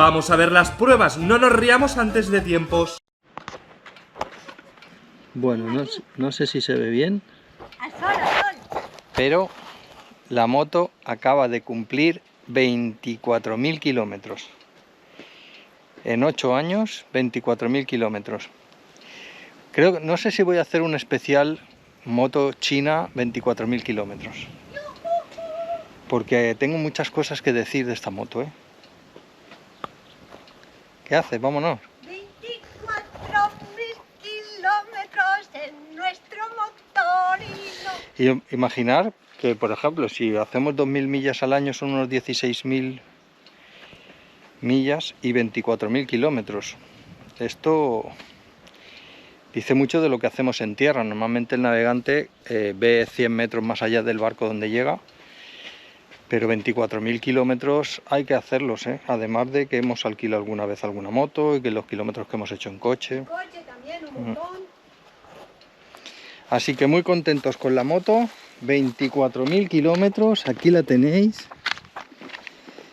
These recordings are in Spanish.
Vamos a ver las pruebas, no nos riamos antes de tiempos. Bueno, no sé si se ve bien, Al sol. pero la moto acaba de cumplir 24.000 kilómetros. En 8 años, 24.000 kilómetros. No sé si voy a hacer un especial moto china 24.000 kilómetros. Porque tengo muchas cosas que decir de esta moto, ¿eh? ¿Qué haces? Vámonos. 24.000 kilómetros en nuestro motorino. Y imaginar que, por ejemplo, si hacemos 2.000 millas al año son unos 16.000 millas y 24.000 kilómetros. Esto dice mucho de lo que hacemos en tierra. Normalmente el navegante ve 100 metros más allá del barco donde llega, pero 24.000 kilómetros hay que hacerlos, ¿eh? Además de que hemos alquilado alguna vez alguna moto y que los kilómetros que hemos hecho en coche. Coche también, un montón. Así que muy contentos con la moto. 24.000 kilómetros, aquí la tenéis.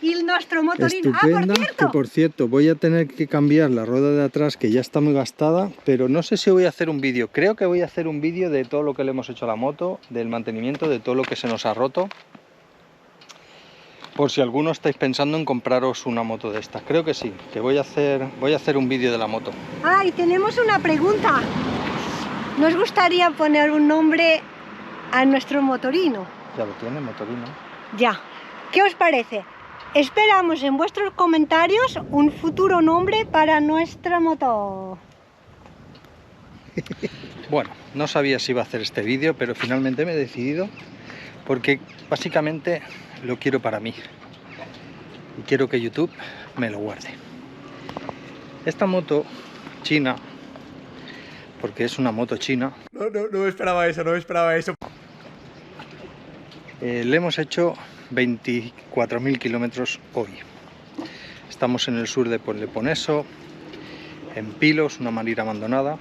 Y nuestro motorino. Estupenda, Por cierto. que por cierto voy a tener que cambiar la rueda de atrás, que ya está muy gastada, pero no sé si voy a hacer un vídeo. Creo que voy a hacer un vídeo de todo lo que le hemos hecho a la moto, del mantenimiento, de todo lo que se nos ha roto, por si alguno estáis pensando en compraros una moto de estas. Creo que sí, que voy a hacer un vídeo de la moto. Y tenemos una pregunta. ¿Nos gustaría poner un nombre a nuestro motorino? Ya lo tiene, motorino. Ya. ¿Qué os parece? Esperamos en vuestros comentarios un futuro nombre para nuestra moto. Bueno, no sabía si iba a hacer este vídeo, pero finalmente me he decidido porque básicamente lo quiero para mí y quiero que YouTube me lo guarde. Esta moto china, porque es una moto china, No me esperaba eso, le hemos hecho 24.000 kilómetros hoy. Estamos en el sur de Peloponeso, en Pilos, una marina abandonada,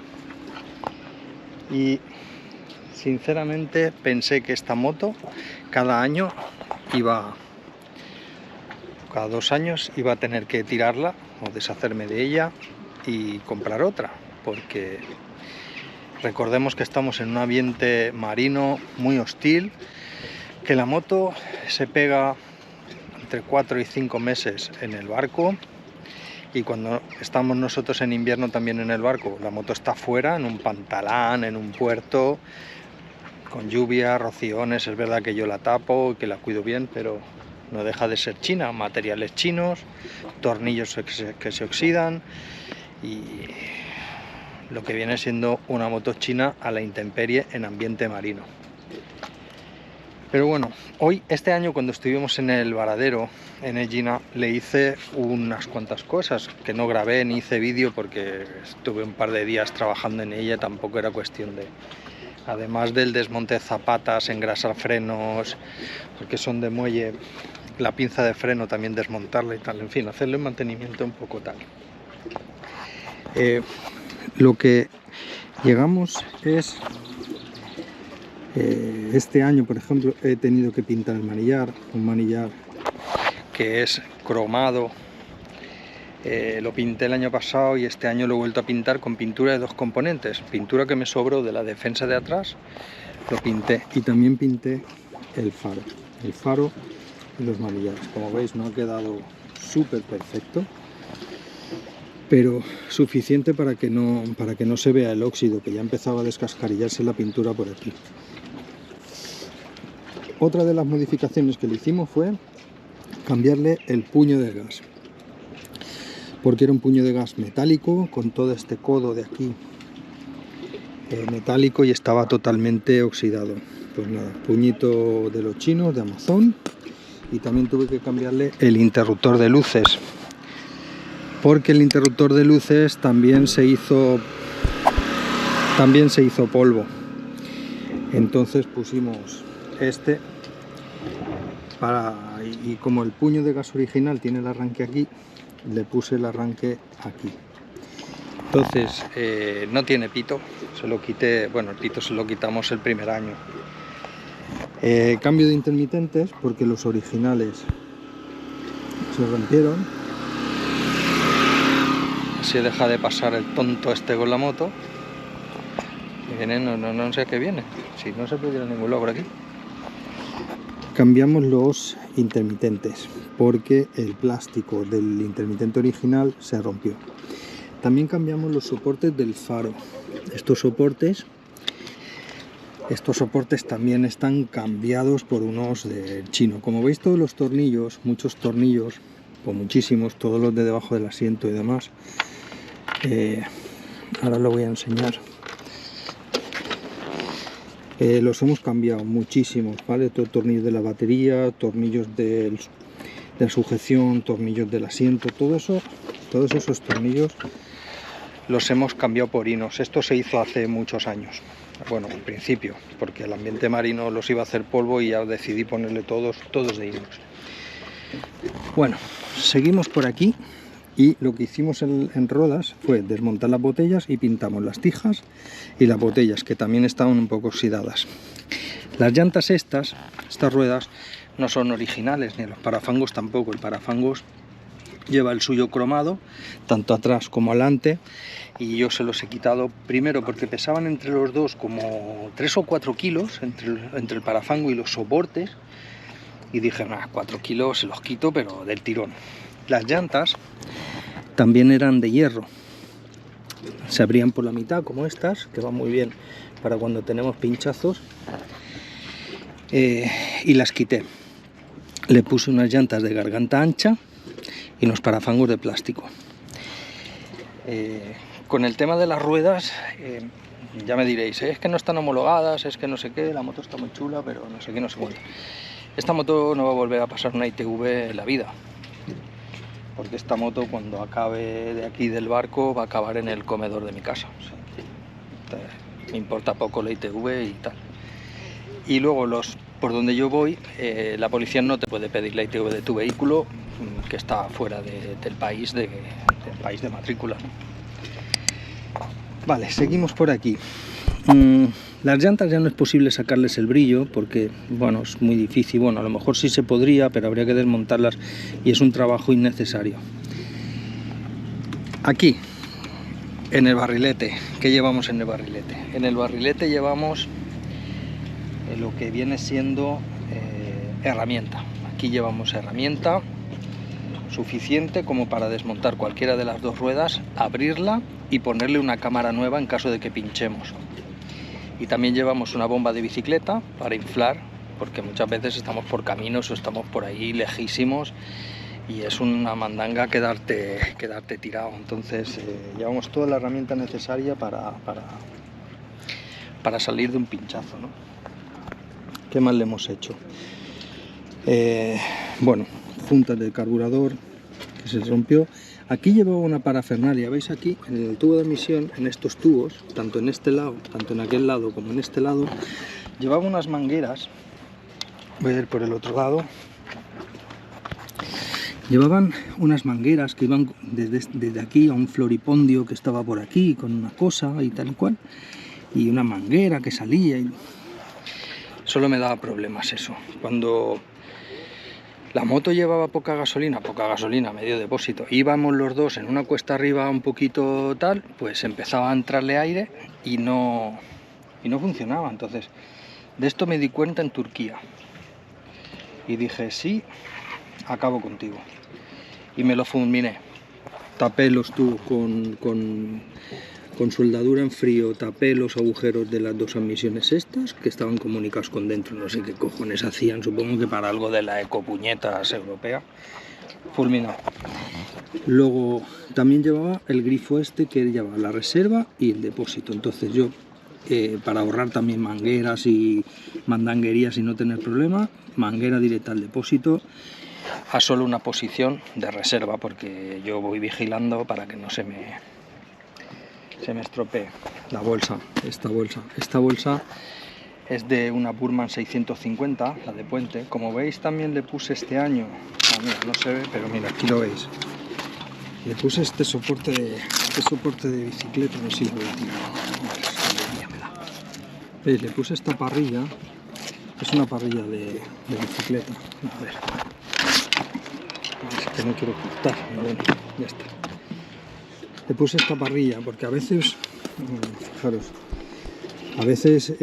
y sinceramente pensé que esta moto cada 2 años iba a tener que tirarla o deshacerme de ella y comprar otra, porque recordemos que estamos en un ambiente marino muy hostil, que la moto se pega entre 4 y 5 meses en el barco, y cuando estamos nosotros en invierno también en el barco, la moto está fuera, en un pantalán, en un puerto, con lluvia, rociones. Es verdad que yo la tapo, que la cuido bien, pero no deja de ser china, materiales chinos, tornillos que se oxidan, y lo que viene siendo una moto china a la intemperie en ambiente marino. Pero bueno, este año cuando estuvimos en el varadero, en Egina, le hice unas cuantas cosas que no grabé ni hice vídeo porque estuve un par de días trabajando en ella, tampoco era cuestión de... Además del desmonte de zapatas, engrasar frenos, porque son de muelle, la pinza de freno también desmontarla y tal, en fin, hacerle un mantenimiento un poco tal. Lo que llegamos es... este año, por ejemplo, he tenido que pintar el manillar, un manillar que es cromado. Lo pinté el año pasado y este año lo he vuelto a pintar con pintura de 2 componentes. Pintura que me sobró de la defensa de atrás, lo pinté, y también pinté el faro y los manillares. Como veis, no ha quedado súper perfecto, pero suficiente para que no se vea el óxido, que ya empezaba a descascarillarse la pintura por aquí. Otra de las modificaciones que le hicimos fue cambiarle el puño de gas, porque era un puño de gas metálico con todo este codo de aquí metálico y estaba totalmente oxidado. Pues nada, puñito de los chinos, de Amazon. Y también tuve que cambiarle el interruptor de luces, porque el interruptor de luces también se hizo polvo. Entonces pusimos este y como el puño de gas original tiene el arranque aquí, le puse el arranque aquí. Entonces no tiene pito, se lo quité, bueno, el pito se lo quitamos el primer año. Cambio de intermitentes porque los originales se rompieron, Se deja de pasar el tonto este con la moto. Viene, no sé a qué viene. Si no se puede ir a ningún lado por aquí. Cambiamos los intermitentes porque el plástico del intermitente original se rompió. También cambiamos los soportes del faro. Estos soportes también están cambiados por unos de chino. Como veis, todos los tornillos, muchos tornillos, o muchísimos, todos los de debajo del asiento y demás, ahora lo voy a enseñar. Los hemos cambiado muchísimos, ¿vale? Todo tornillos de la batería, tornillos de la sujeción, tornillos del asiento, todos esos tornillos los hemos cambiado por hinos. Esto se hizo hace muchos años. Bueno, al principio, porque el ambiente marino los iba a hacer polvo y ya decidí ponerle todos de inox. Bueno, seguimos por aquí y lo que hicimos en Rodas fue desmontar las botellas y pintamos las tijas y las botellas, que también estaban un poco oxidadas. Las llantas estas ruedas no son originales, ni los parafangos tampoco. El parafangos lleva el suyo cromado, tanto atrás como adelante, y yo se los he quitado primero porque pesaban entre los dos como 3 o 4 kilos entre el parafango y los soportes, y dije, 4 kilos se los quito, pero del tirón. Las llantas también eran de hierro, se abrían por la mitad como estas, que van muy bien para cuando tenemos pinchazos, y las quité. Le puse unas llantas de garganta ancha y unos parafangos de plástico. Con el tema de las ruedas, ya me diréis, es que no están homologadas, es que no sé qué, la moto está muy chula, pero no sé qué, no sé cuánto. Esta moto no va a volver a pasar una ITV en la vida, porque esta moto, cuando acabe de aquí del barco, va a acabar en el comedor de mi casa. O sea, me importa poco la ITV y tal. Y luego por donde yo voy, la policía no te puede pedir la ITV de tu vehículo que está fuera del país de matrícula, ¿no? Vale, seguimos por aquí. Las llantas ya no es posible sacarles el brillo porque, bueno, es muy difícil. Bueno, a lo mejor sí se podría, pero habría que desmontarlas y es un trabajo innecesario. Aquí, en el barrilete, ¿qué llevamos en el barrilete? En el barrilete llevamos lo que viene siendo herramienta. Aquí llevamos herramienta suficiente como para desmontar cualquiera de las dos ruedas, abrirla y ponerle una cámara nueva en caso de que pinchemos. Y también llevamos una bomba de bicicleta para inflar, porque muchas veces estamos por caminos o estamos por ahí lejísimos y es una mandanga quedarte tirado. Entonces llevamos toda la herramienta necesaria para salir de un pinchazo, ¿no? ¿Qué más le hemos hecho? Bueno, juntas del carburador que se rompió. Aquí llevaba una parafernalia, veis aquí en el tubo de admisión, en estos tubos, tanto en este lado, tanto en aquel lado como en este lado, llevaba unas mangueras. Voy a ir por el otro lado. Llevaban unas mangueras que iban desde aquí a un floripondio que estaba por aquí con una cosa y tal y cual, y una manguera que salía y solo me daba problemas eso. Cuando la moto llevaba poca gasolina, medio depósito, íbamos los dos en una cuesta arriba un poquito tal, pues empezaba a entrarle aire y no funcionaba. Entonces, de esto me di cuenta en Turquía y dije, sí, acabo contigo. Y me lo fulminé. Tapé los tubos con soldadura en frío, tapé los agujeros de las dos admisiones estas, que estaban comunicados con dentro, no sé qué cojones hacían, supongo que para algo de la ecopuñetas europea. Fulminado. Luego también llevaba el grifo este que llevaba la reserva y el depósito. Entonces yo, para ahorrar también mangueras y mandanguerías y no tener problema, manguera directa al depósito a solo una posición de reserva, porque yo voy vigilando para que no se me estropee. La bolsa, esta bolsa es de una Burman 650, la de puente. Como veis, también le puse este año, mira, no se ve, pero mira, aquí lo veis, le puse este soporte de bicicleta, no sé si lo voy a tirar. ¿Veis? Le puse esta parrilla, es una parrilla de bicicleta. A ver, es que no quiero cortar, bueno, ya está. le puse esta parrilla porque a veces, fijaros, a veces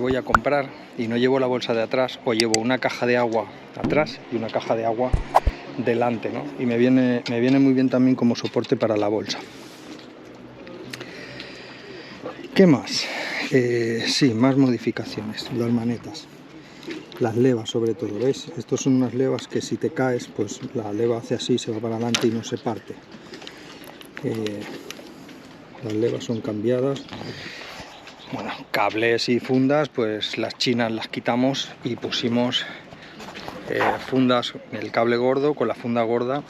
voy a comprar y no llevo la bolsa de atrás, o llevo una caja de agua atrás y una caja de agua delante, ¿no? Y me viene muy bien también como soporte para la bolsa. ¿Qué más? Sí, más modificaciones, las manetas, las levas sobre todo, ¿ves? Estos son unas levas que si te caes, pues la leva hace así, se va para adelante y no se parte. Las levas son cambiadas. Bueno, cables y fundas, pues las chinas las quitamos y pusimos fundas, el cable gordo con la funda gorda,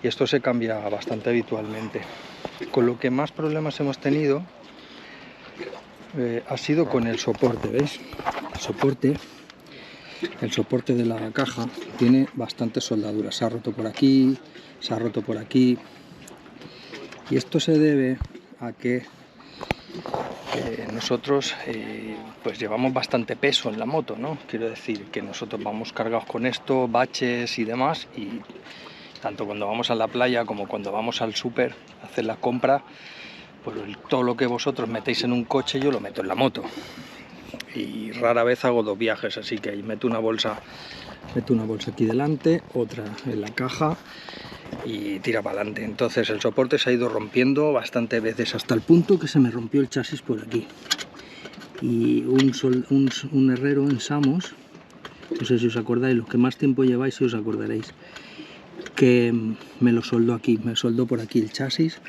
y esto se cambia bastante habitualmente. Con lo que más problemas hemos tenido ha sido con el soporte, ¿veis? El soporte de la caja tiene bastantes soldaduras, se ha roto por aquí, se ha roto por aquí, y esto se debe a que nosotros pues llevamos bastante peso en la moto, ¿no? Quiero decir que nosotros vamos cargados con esto, baches y demás, y tanto cuando vamos a la playa como cuando vamos al súper a hacer la compra, pues todo lo que vosotros metéis en un coche yo lo meto en la moto, y rara vez hago dos viajes, así que ahí meto una bolsa aquí delante, otra en la caja y tira para adelante. Entonces el soporte se ha ido rompiendo bastantes veces, hasta el punto que se me rompió el chasis por aquí, y un herrero en Samos, no sé si os acordáis, los que más tiempo lleváis si os acordaréis, que me lo soldó aquí, me soldó por aquí el chasis,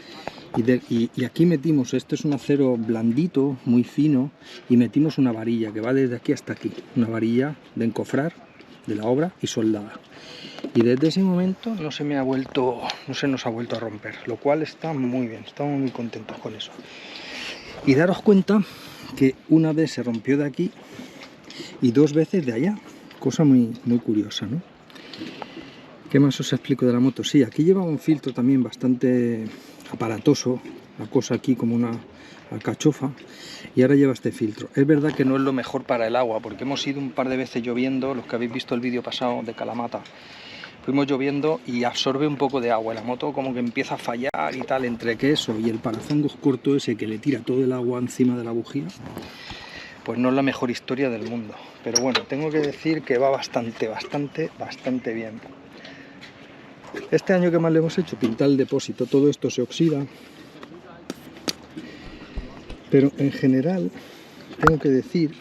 y aquí metimos, este es un acero blandito, muy fino, y metimos una varilla que va desde aquí hasta aquí, una varilla de encofrar de la obra y soldada. Y desde ese momento no se nos ha vuelto a romper, lo cual está muy bien, estamos muy contentos con eso. Y daros cuenta que una vez se rompió de aquí y dos veces de allá, cosa muy curiosa, ¿no? ¿Qué más os explico de la moto? Sí, aquí lleva un filtro también bastante aparatoso, la cosa aquí como una alcachofa, y ahora lleva este filtro. Es verdad que no es lo mejor para el agua, porque hemos ido un par de veces lloviendo, los que habéis visto el vídeo pasado de Kalamata, fuimos lloviendo y absorbe un poco de agua, la moto como que empieza a fallar y tal, entre que eso y el parafangos corto ese que le tira todo el agua encima de la bujía, pues no es la mejor historia del mundo. Pero bueno, tengo que decir que va bastante bien. Este año que más le hemos hecho, pintar el depósito, todo esto se oxida, pero en general tengo que decir,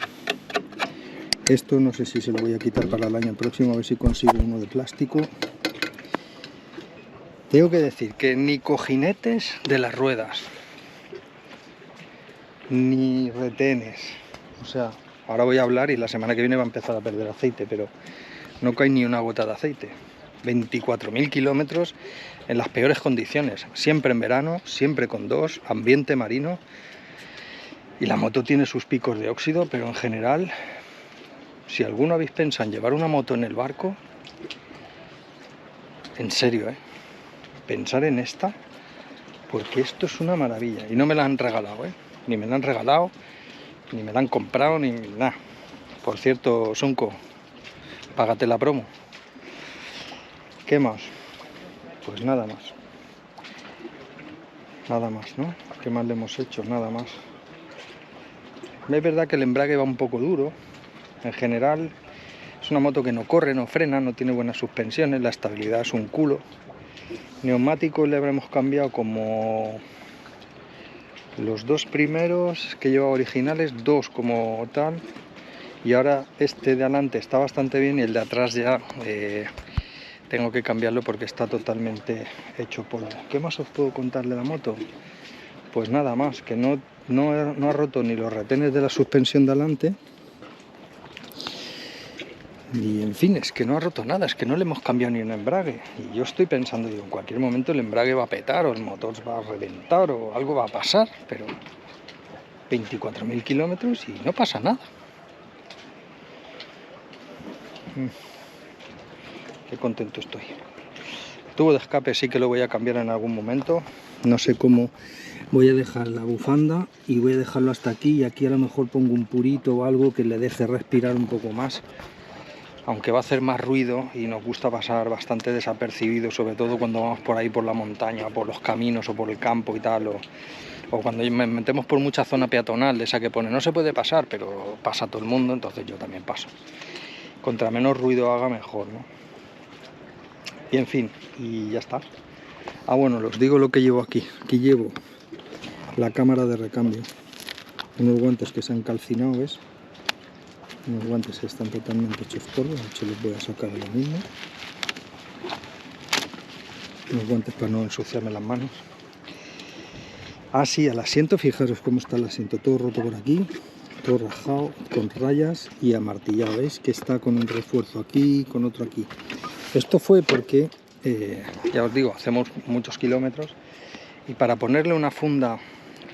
esto no sé si se lo voy a quitar para el año próximo, a ver si consigo uno de plástico. Tengo que decir que ni cojinetes de las ruedas, ni retenes, o sea, ahora voy a hablar y la semana que viene va a empezar a perder aceite, pero no cae ni una gota de aceite. 24.000 kilómetros en las peores condiciones, siempre en verano, siempre con dos, ambiente marino, y la moto tiene sus picos de óxido, pero en general, si alguno habéis pensado en llevar una moto en el barco, en serio, pensar en esta, porque esto es una maravilla, y no me la han regalado, ni me la han regalado, ni me la han comprado, ni nada. Por cierto, Sonko, págate la promo. ¿Qué más? Pues nada más, ¿no? ¿Qué más le hemos hecho? Nada más. Es verdad que el embrague va un poco duro, en general es una moto que no corre, no frena, no tiene buenas suspensiones, la estabilidad es un culo. Neumáticos le habremos cambiado como los dos primeros que llevaba originales, dos como tal, y ahora este de adelante está bastante bien y el de atrás ya tengo que cambiarlo porque está totalmente hecho polvo. ¿Qué más os puedo contar de la moto? Pues nada más, que no ha roto ni los retenes de la suspensión de adelante, y en fin, es que no ha roto nada, es que no le hemos cambiado ni un embrague. Y yo estoy pensando, digo, en cualquier momento el embrague va a petar, o el motor va a reventar, o algo va a pasar, pero 24.000 kilómetros y no pasa nada. Qué contento estoy. El tubo de escape sí que lo voy a cambiar en algún momento, no sé cómo. Voy a dejar la bufanda y voy a dejarlo hasta aquí, y aquí a lo mejor pongo un purito o algo que le deje respirar un poco más, aunque va a hacer más ruido y nos gusta pasar bastante desapercibido, sobre todo cuando vamos por ahí por la montaña, por los caminos o por el campo y tal, o cuando nos metemos por mucha zona peatonal, de esa que pone no se puede pasar, pero pasa todo el mundo, entonces yo también paso. Contra menos ruido haga, mejor, ¿no? Y en fin, y ya está. Ah, bueno, os digo lo que llevo aquí. Aquí llevo la cámara de recambio, unos guantes que se han calcinado, ¿ves? Unos guantes que están totalmente hechos polvo, de hecho les voy a sacar lo mismo. Unos guantes para no ensuciarme las manos. Ah, sí, el asiento, fijaros cómo está el asiento, todo roto por aquí, todo rajado, con rayas y amartillado, ¿veis? Que está con un refuerzo aquí, con otro aquí. Esto fue porque, ya os digo, hacemos muchos kilómetros y para ponerle una funda,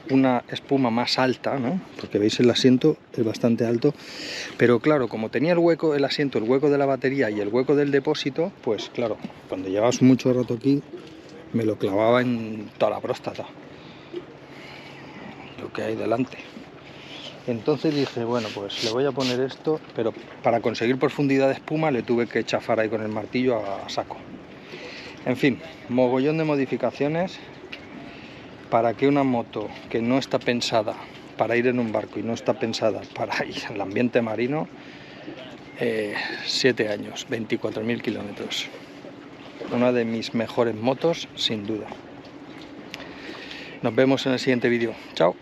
una espuma más alta, ¿no? Porque veis el asiento es bastante alto, pero claro, como tenía el hueco, el asiento, el hueco de la batería y el hueco del depósito, pues claro, cuando llevas mucho rato aquí, me lo clavaba en toda la próstata, lo que hay delante. Entonces dije, bueno, pues le voy a poner esto, pero para conseguir profundidad de espuma le tuve que chafar ahí con el martillo a saco. En fin, mogollón de modificaciones para que una moto que no está pensada para ir en un barco y no está pensada para ir en el ambiente marino, 7 años, 24.000 kilómetros. Una de mis mejores motos, sin duda. Nos vemos en el siguiente vídeo. Chao.